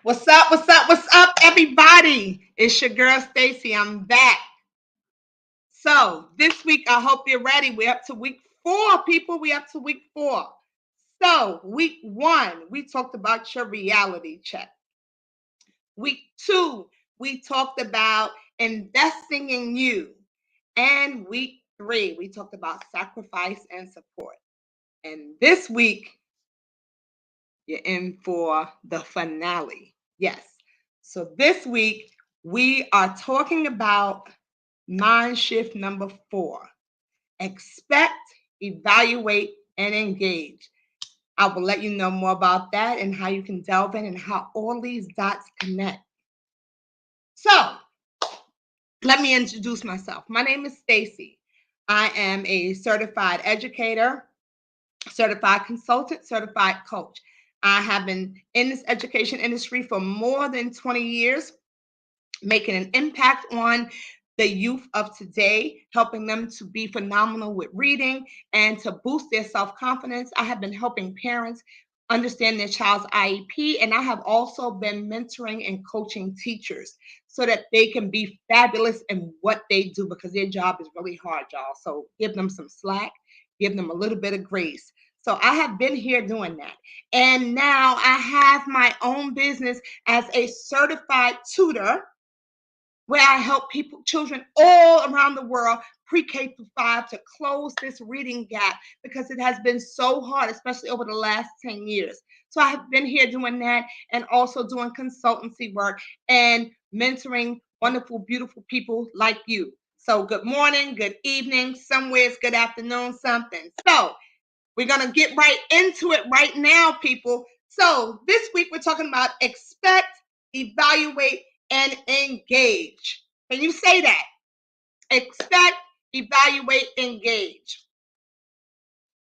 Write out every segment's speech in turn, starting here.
What's up? What's up? What's up, everybody? It's your girl Stacey. I'm back. So this week, I hope you're ready. We're up to week 4, people. We're up to week 4. So week 1, we talked about your reality check. Week 2, we talked about investing in you. And week 3, we talked about sacrifice and support. And this week, you're in for the finale. Yes. So this week, we are talking about Mindshift number 4. Expect, evaluate, and engage. I will let you know more about that and how you can delve in and how all these dots connect. So, let me introduce myself. My name is Stacey. I am a certified educator, certified consultant, certified coach. I have been in this education industry for more than 20 years, making an impact on the youth of today, helping them to be phenomenal with reading and to boost their self confidence. I have been helping parents understand their child's IEP, and I have also been mentoring and coaching teachers so that they can be fabulous in what they do because their job is really hard, y'all. So give them some slack, give them a little bit of grace. So I have been here doing that. And now I have my own business as a certified tutor where I help people, children all around the world, pre-K through 5, to close this reading gap because it has been so hard, especially over the last 10 years. So I have been here doing that and also doing consultancy work and mentoring wonderful, beautiful people like you. So good morning, good evening, somewhere it's good afternoon, something. So we're going to get right into it right now, people. So this week we're talking about expect, evaluate, and engage. Can you say that? Expect, evaluate, engage.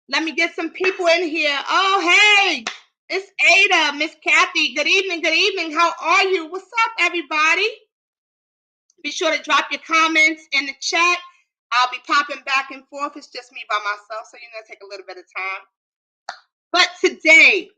Let me get some people in here. Oh, hey, it's Ada, Miss Kathy. Good evening, good evening. How are you? What's up, everybody? Be sure to drop your comments in the chat. I'll be popping back and forth. It's just me by myself, so it'll take a little bit of time. But today,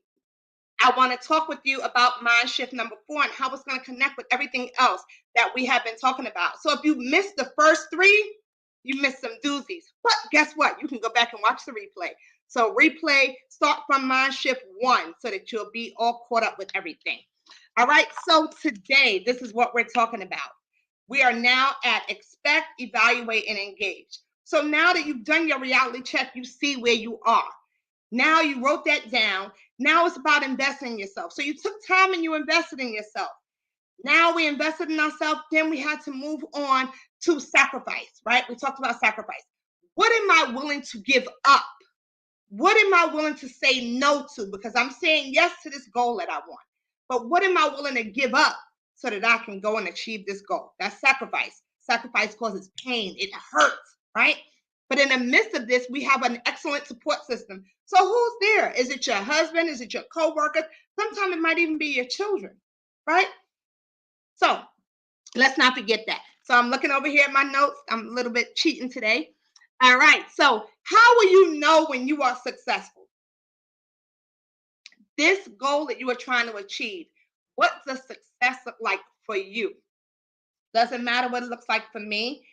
I want to talk with you about Mindshift number 4 and how it's going to connect with everything else that we have been talking about. So if you missed the first 3, you missed some doozies. But guess what? You can go back and watch the replay. So replay, start from Mindshift 1 so that you'll be all caught up with everything. All right. So today, this is what we're talking about. We are now at expect, evaluate, and engage. So now that you've done your reality check, you see where you are. Now you wrote that down. Now it's about investing in yourself. So you took time and you invested in yourself. Now we invested in ourselves. Then we had to move on to sacrifice, right? We talked about sacrifice. What am I willing to give up? What am I willing to say no to? Because I'm saying yes to this goal that I want. But what am I willing to give up so that I can go and achieve this goal? That's sacrifice. Sacrifice causes pain. It hurts, right? But in the midst of this, we have an excellent support system. So who's there? Is it your husband? Is it your coworkers? Sometimes it might even be your children, right? So let's not forget that. So I'm looking over here at my notes. I'm a little bit cheating today. All right. So how will you know when you are successful? This goal that you are trying to achieve, what does success look like for you? Doesn't matter what it looks like for me,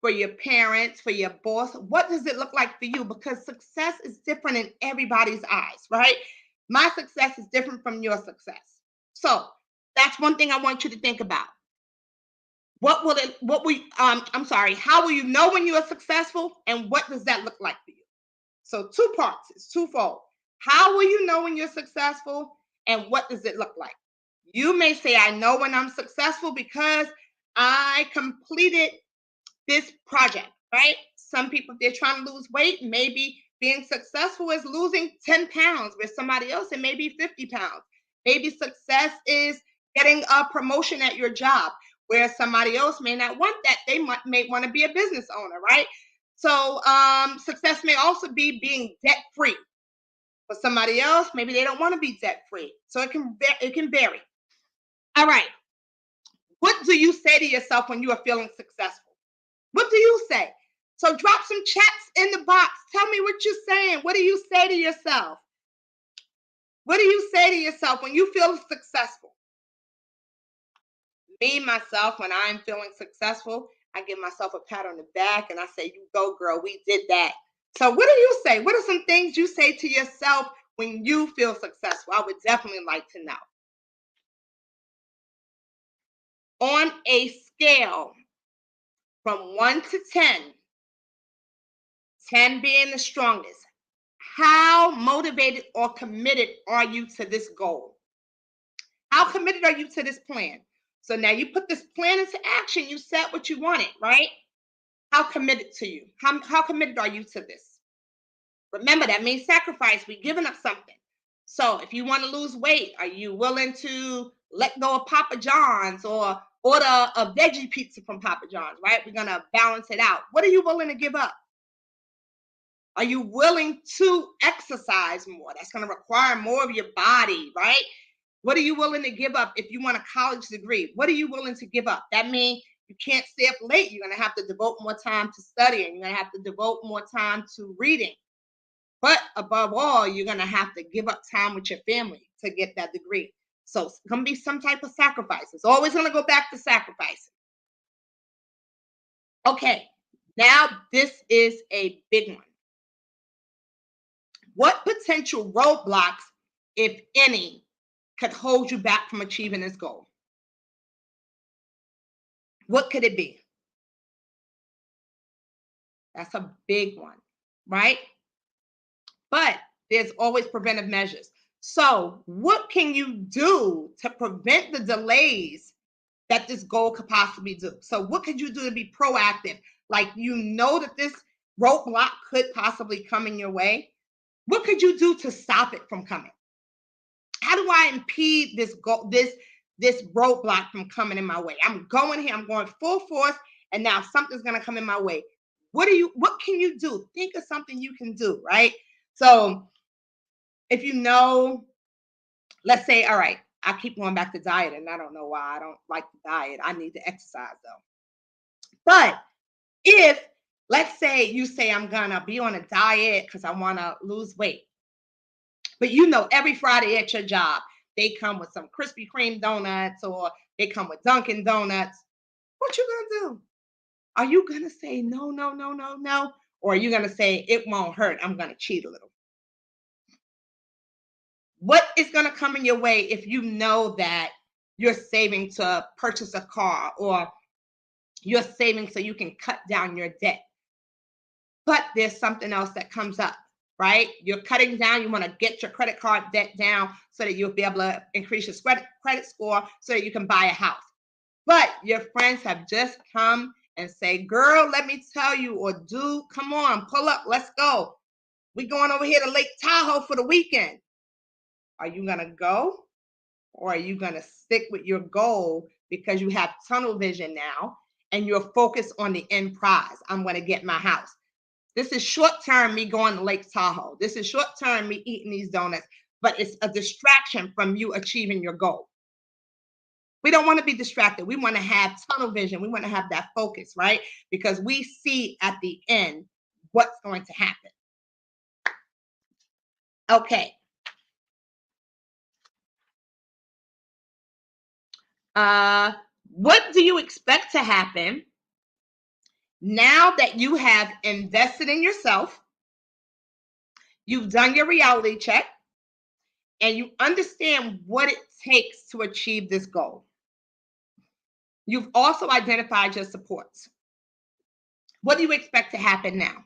for your parents, for your boss. What does it look like for you? Because success is different in everybody's eyes, right? My success is different from your success. So that's one thing I want you to think about. How will you know when you are successful, and what does that look like for you? So 2 parts, it's twofold. How will you know when you're successful, and what does it look like? You may say, I know when I'm successful because I completed this project, right? Some people, if they're trying to lose weight, maybe being successful is losing 10 pounds, with somebody else it may be 50 pounds. Maybe success is getting a promotion at your job, where somebody else may not want that. They may want to be a business owner, right? So success may also be being debt free. For somebody else, maybe they don't want to be debt free. So it can vary. All right. What do you say to yourself when you are feeling successful? What do you say? So drop some chats in the box. Tell me what you're saying. What do you say to yourself? What do you say to yourself when you feel successful? Me, myself, when I'm feeling successful, I give myself a pat on the back and I say, "You go, girl, we did that." So, what do you say? What are some things you say to yourself when you feel successful? I would definitely like to know. On a scale from 1 to 10, 10 being the strongest, how motivated or committed are you to this goal? How committed are you to this plan? So now you put this plan into action. You set what you wanted, right? How committed to you? How committed are you to this? Remember, that means sacrifice. We're giving up something. So if you want to lose weight, are you willing to let go of Papa John's or order a veggie pizza from Papa John's, right? We're going to balance it out. What are you willing to give up? Are you willing to exercise more? That's going to require more of your body, right? What are you willing to give up if you want a college degree? What are you willing to give up? That means you can't stay up late. You're going to have to devote more time to studying. You're going to have to devote more time to reading. But above all, you're going to have to give up time with your family to get that degree. So it's going to be some type of sacrifice. It's always going to go back to sacrifice. Okay, now this is a big one. What potential roadblocks, if any, could hold you back from achieving this goal? What could it be? That's a big one, right? But there's always preventive measures. So, what can you do to prevent the delays that this goal could possibly do? So, what could you do to be proactive? Like, you know that this roadblock could possibly come in your way. What could you do to stop it from coming? How do I impede this roadblock from coming in my way? I'm going here, I'm going full force, and now something's gonna come in my way. What can you do? Think of something you can do, right? So if you know, let's say, all right, I keep going back to diet, and I don't know why I don't like the diet. I need to exercise though. But if let's say you say I'm gonna be on a diet because I want to lose weight, but you know every Friday at your job they come with some Krispy Kreme donuts or they come with Dunkin' Donuts. What you gonna do? Are you gonna say no, no, no, no, no? Or are you gonna say it won't hurt? I'm gonna cheat a little. What is gonna come in your way if you know that you're saving to purchase a car or you're saving so you can cut down your debt? But there's something else that comes up, right? You're cutting down, you want to get your credit card debt down so that you'll be able to increase your credit score so that you can buy a house. But your friends have just come and say, girl, let me tell you, or dude, come on, pull up, let's go. We going over here to Lake Tahoe for the weekend. Are you gonna go? Or are you gonna stick with your goal because you have tunnel vision now and you're focused on the end prize? I'm gonna get my house. This is short term me going to Lake Tahoe. This is short term me eating these donuts, but it's a distraction from you achieving your goal. We don't want to be distracted. We want to have tunnel vision. We want to have that focus, right? Because we see at the end what's going to happen. Okay. What do you expect to happen now that you have invested in yourself? You've done your reality check and you understand what it takes to achieve this goal. You've also identified your supports. What do you expect to happen now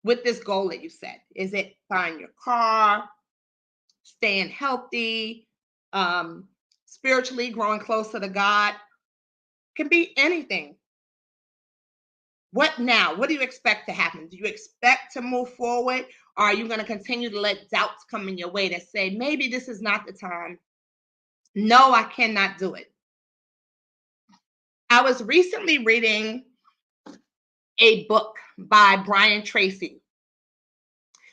with this goal that you set? Is it buying your car, staying healthy, spiritually growing closer to God? Can be anything. What now? What do you expect to happen? Do you expect to move forward? Or are you going to continue to let doubts come in your way that say, maybe this is not the time? No, I cannot do it. I was recently reading a book by Brian Tracy.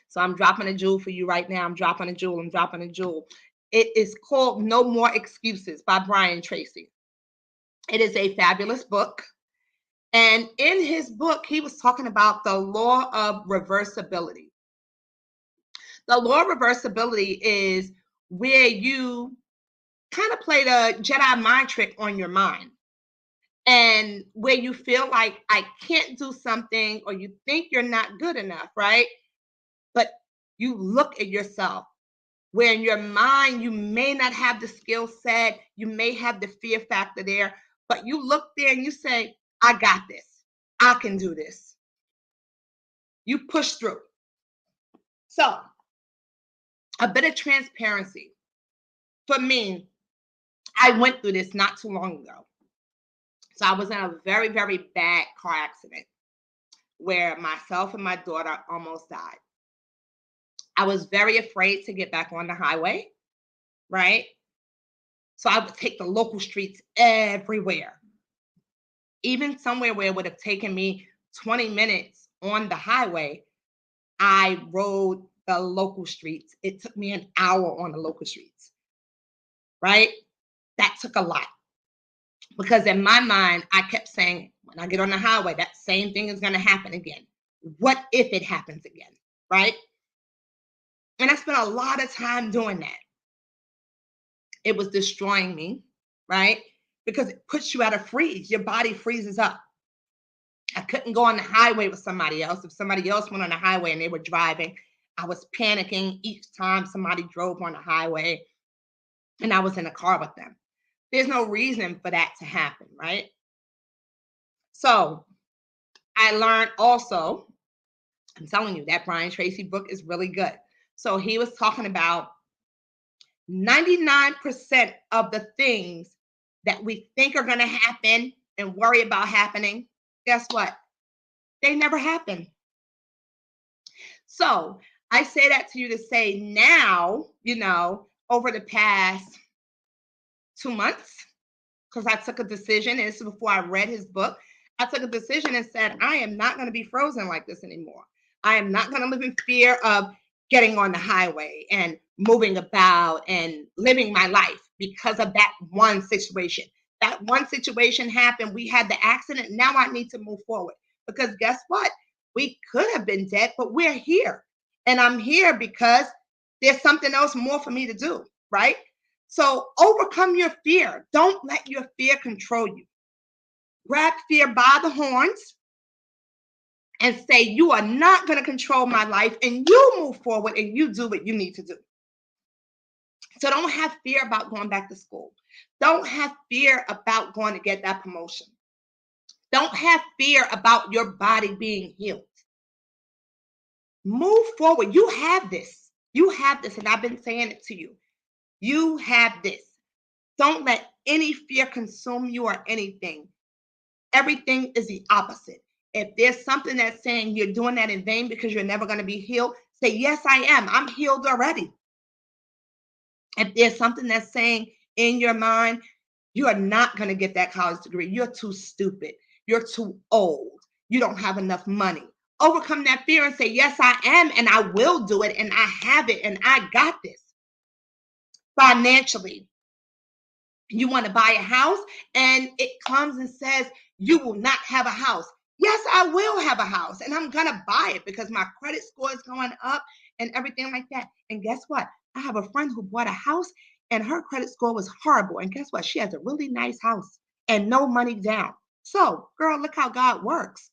So I'm dropping a jewel for you right now. I'm dropping a jewel. I'm dropping a jewel. It is called No More Excuses by Brian Tracy. It is a fabulous book. And in his book, he was talking about the law of reversibility. The law of reversibility is where you kind of play the Jedi mind trick on your mind. and where you feel like I can't do something or you think you're not good enough, right? But you look at yourself where in your mind you may not have the skill set, you may have the fear factor there, but you look there and you say, I got this. I can do this. You push through. So, a bit of transparency. For me, I went through this not too long ago. So, I was in a very, very bad car accident where myself and my daughter almost died. I was very afraid to get back on the highway, right? So, I would take the local streets everywhere, even somewhere where it would have taken me 20 minutes on the highway. I rode the local streets. It took me an hour on the local streets, right? That took a lot because in my mind, I kept saying, when I get on the highway, that same thing is going to happen again. What if it happens again, right? And I spent a lot of time doing that. It was destroying me, right? Because it puts you at a freeze. Your body freezes up. I couldn't go on the highway with somebody else. If somebody else went on the highway and they were driving, I was panicking each time somebody drove on the highway and I was in a car with them. There's no reason for that to happen, right? So I learned also, I'm telling you, that Brian Tracy book is really good. So he was talking about 99% of the things that we think are going to happen and worry about happening, guess what? They never happen. So I say that to you to say now, over the past 2 months, because I took a decision, and this is before I read his book. I took a decision and said, I am not going to be frozen like this anymore. I am not going to live in fear of getting on the highway and moving about and living my life because of that one situation. That one situation happened. We had the accident. Now I need to move forward because guess what? We could have been dead, but we're here. And I'm here because there's something else more for me to do, right? So overcome your fear. Don't let your fear control you. Grab fear by the horns and say, you are not going to control my life, and you move forward and you do what you need to do. So don't have fear about going back to school. Don't have fear about going to get that promotion. Don't have fear about your body being healed. Move forward. You have this. You have this. And I've been saying it to you. You have this. Don't let any fear consume you or anything. Everything is the opposite. If there's something that's saying you're doing that in vain because you're never going to be healed, say, yes, I am. I'm healed already. If there's something that's saying in your mind, you are not going to get that college degree. You're too stupid. You're too old. You don't have enough money. Overcome that fear and say, yes, I am. And I will do it. And I have it. And I got this. Financially, you want to buy a house and it comes and says, you will not have a house. Yes, I will have a house and I'm going to buy it because my credit score is going up and everything like that. And guess what? I have a friend who bought a house and her credit score was horrible. And guess what? She has a really nice house and no money down. So, girl, look how God works.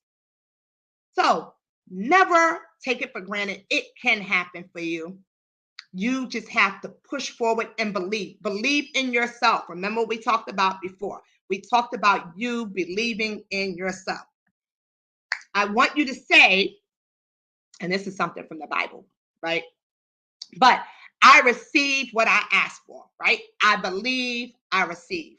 So, never take it for granted. It can happen for you. You just have to push forward and believe. Believe in yourself. Remember what we talked about before. We talked about you believing in yourself. I want you to say, and this is something from the Bible, right? But I receive what I asked for, right? I believe I receive.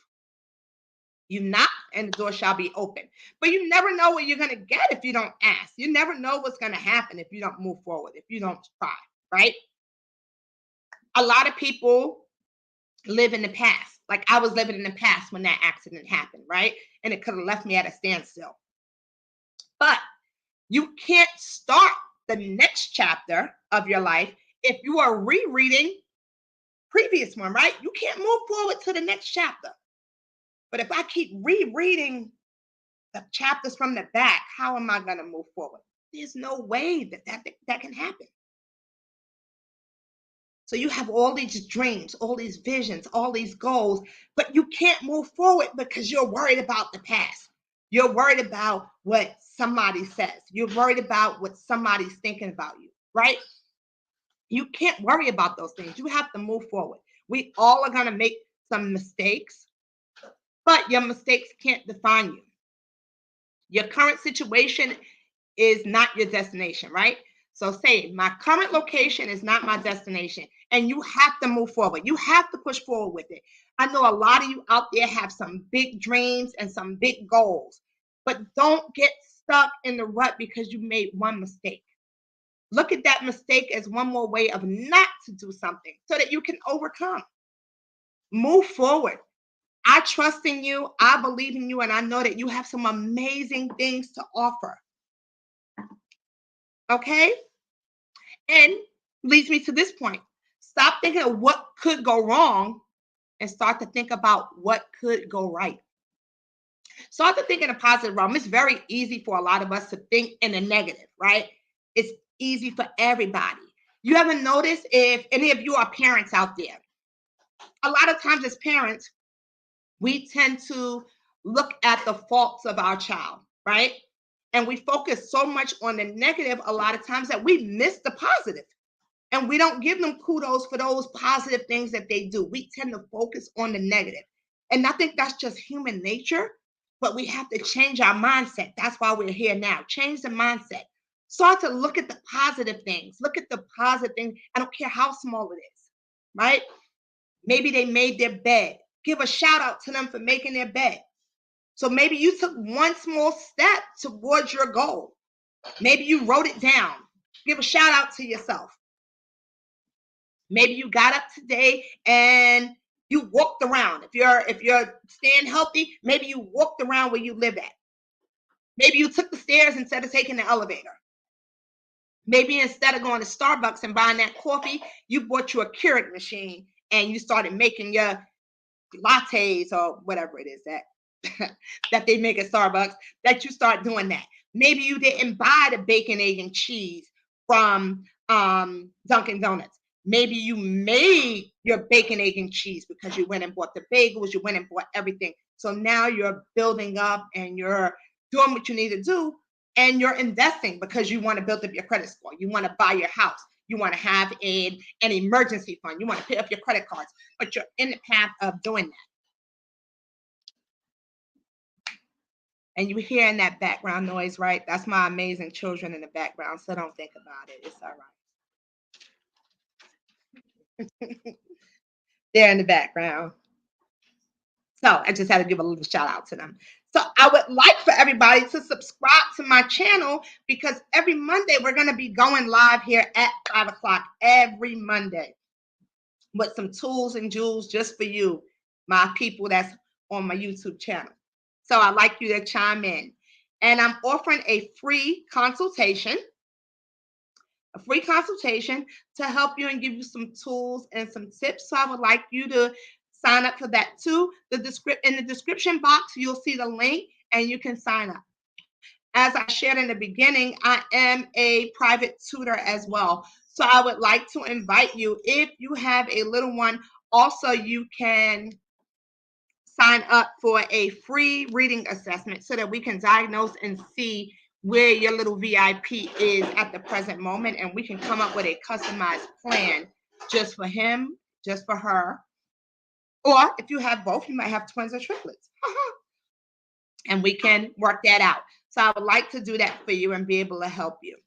You knock and the door shall be open. But you never know what you're going to get if you don't ask. You never know what's going to happen if you don't move forward, if you don't try, right? A lot of people live in the past. Like I was living in the past when that accident happened, right? And it could have left me at a standstill. But you can't start the next chapter of your life if you are rereading previous one, right? You can't move forward to the next chapter. But if I keep rereading the chapters from the back, how am I going to move forward? There's no way that can happen. So you have all these dreams, all these visions, all these goals, but you can't move forward because you're worried about the past. You're worried about what somebody says. You're worried about what somebody's thinking about you, right? You can't worry about those things. You have to move forward. We all are going to make some mistakes, but your mistakes can't define you. Your current situation is not your destination, right? So say my current location is not my destination, and you have to move forward. You have to push forward with it. I know a lot of you out there have some big dreams and some big goals, but don't get stuck in the rut because you made one mistake. Look at that mistake as one more way of not to do something so that you can overcome. Move forward. I trust in you. I believe in you. And I know that you have some amazing things to offer. Okay? And leads me to this point. Stop thinking of what could go wrong and start to think about what could go right. Start to think in a positive realm. It's very easy for a lot of us to think in the negative, right? It's easy for everybody. You ever notice if any of you are parents out there? A lot of times as parents, we tend to look at the faults of our child, right? And we focus so much on the negative a lot of times that we miss the positive. And we don't give them kudos for those positive things that they do. We tend to focus on the negative. And I think that's just human nature, but we have to change our mindset. That's why we're here now. Change the mindset. Start to look at the positive things. Look at the positive things. I don't care how small it is, right? Maybe they made their bed. Give a shout out to them for making their bed. So maybe you took one small step towards your goal. Maybe you wrote it down. Give a shout out to yourself. Maybe you got up today and you walked around. If you're staying healthy, maybe you walked around where you live at. Maybe you took the stairs instead of taking the elevator. Maybe instead of going to Starbucks and buying that coffee, you bought you a Keurig machine and you started making your lattes or whatever it is that that they make at Starbucks, that you start doing that. Maybe you didn't buy the bacon, egg, and cheese from Dunkin' Donuts. Maybe you made your bacon, egg, and cheese because you went and bought the bagels, you went and bought everything. So now you're building up and you're doing what you need to do, and you're investing because you want to build up your credit score. You want to buy your house. You want to have an emergency fund. You want to pay up your credit cards, but you're in the path of doing that. And you hearing that background noise, right? That's my amazing children in the background. So don't think about it. It's all right. They're in the background. So I just had to give a little shout out to them. So I would like for everybody to subscribe to my channel because every Monday we're going to be going live here at 5 o'clock every Monday with some tools and jewels just for you, my people that's on my YouTube channel. So I'd like you to chime in. And I'm offering a free consultation to help you and give you some tools and some tips. So I would like you to sign up for that too. In the description box, you'll see the link and you can sign up. As I shared in the beginning, I am a private tutor as well. So I would like to invite you, if you have a little one, also you can sign up for a free reading assessment so that we can diagnose and see where your little VIP is at the present moment, and we can come up with a customized plan just for him, just for her. Or if you have both, you might have twins or triplets. And we can work that out. So I would like to do that for you and be able to help you.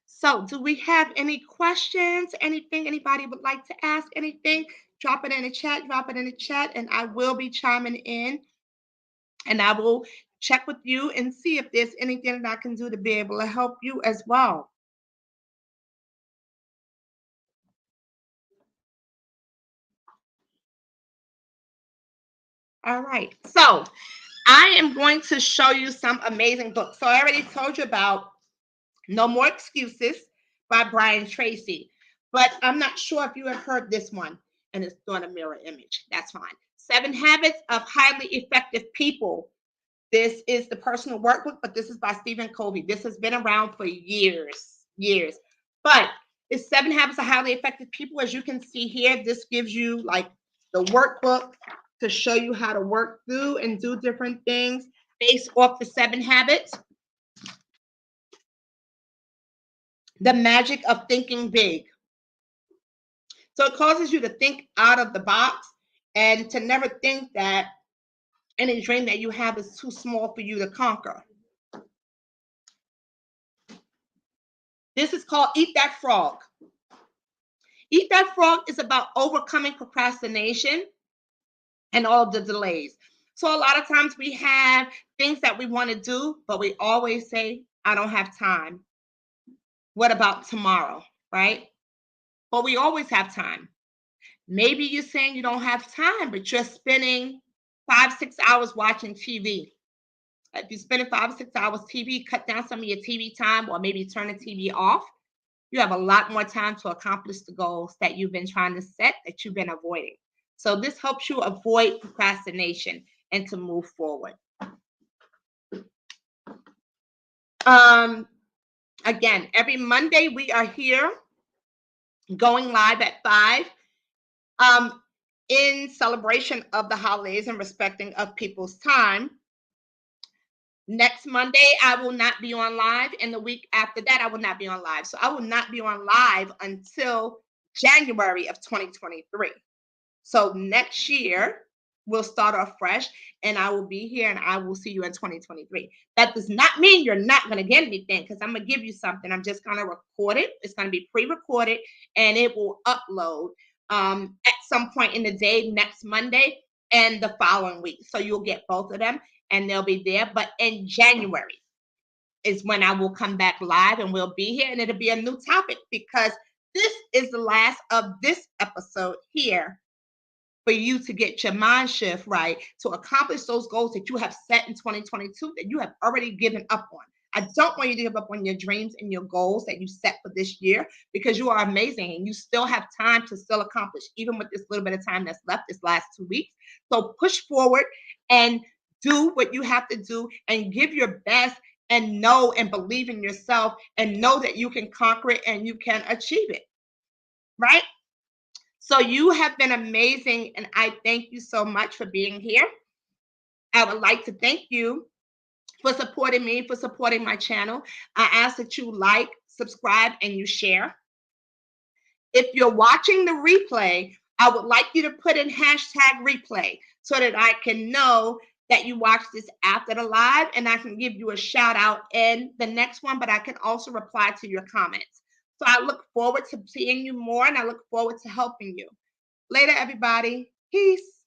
So do we have any questions? Anything anybody would like to ask? Anything? Drop it in the chat, and I will be chiming in. And I will check with you and see if there's anything that I can do to be able to help you as well. All right. So I am going to show you some amazing books. So I already told you about No More Excuses by Brian Tracy, but I'm not sure if you have heard this one, and it's doing a mirror image. That's fine. 7 Habits of Highly Effective People. This is the personal workbook, but this is by Stephen Covey. This has been around for years. years. But it's 7 habits of highly effective people. As you can see here, this gives you like the workbook to show you how to work through and do different things based off the 7 habits. The magic of thinking big. So it causes you to think out of the box and to never think that any dream that you have is too small for you to conquer. This is called Eat That Frog. Eat That Frog is about overcoming procrastination and all of the delays. So a lot of times we have things that we want to do, but we always say, I don't have time. What about tomorrow? Right? But we always have time. Maybe you're saying you don't have time, but you're spending 5, 6 hours watching TV. If you're spending 5 or 6 hours TV, cut down some of your TV time or maybe turn the TV off. You have a lot more time to accomplish the goals that you've been trying to set that you've been avoiding. So this helps you avoid procrastination and to move forward. Again, every Monday we are here going live at 5 in celebration of the holidays and respecting of people's time. Next Monday, I will not be on live. And the week after that, I will not be on live. So I will not be on live until January of 2023. So next year, we'll start off fresh and I will be here and I will see you in 2023. That does not mean you're not going to get anything because I'm going to give you something. I'm just going to record it. It's going to be pre-recorded and it will upload at some point in the day next Monday and the following week. So you'll get both of them and they'll be there. But in January is when I will come back live and we'll be here and it'll be a new topic because this is the last of this episode here for you to get your mind shift right to accomplish those goals that you have set in 2022 that you have already given up on. I don't want you to give up on your dreams and your goals that you set for this year because you are amazing and you still have time to still accomplish, even with this little bit of time that's left, this last 2 weeks. So push forward and do what you have to do and give your best and know and believe in yourself and know that you can conquer it and you can achieve it. Right? So you have been amazing, and I thank you so much for being here. I would like to thank you for supporting me, for supporting my channel. I ask that you like, subscribe, and you share. If you're watching the replay, I would like you to put in #replay so that I can know that you watched this after the live, and I can give you a shout out in the next one, but I can also reply to your comments. So I look forward to seeing you more, and I look forward to helping you. Later, everybody. Peace.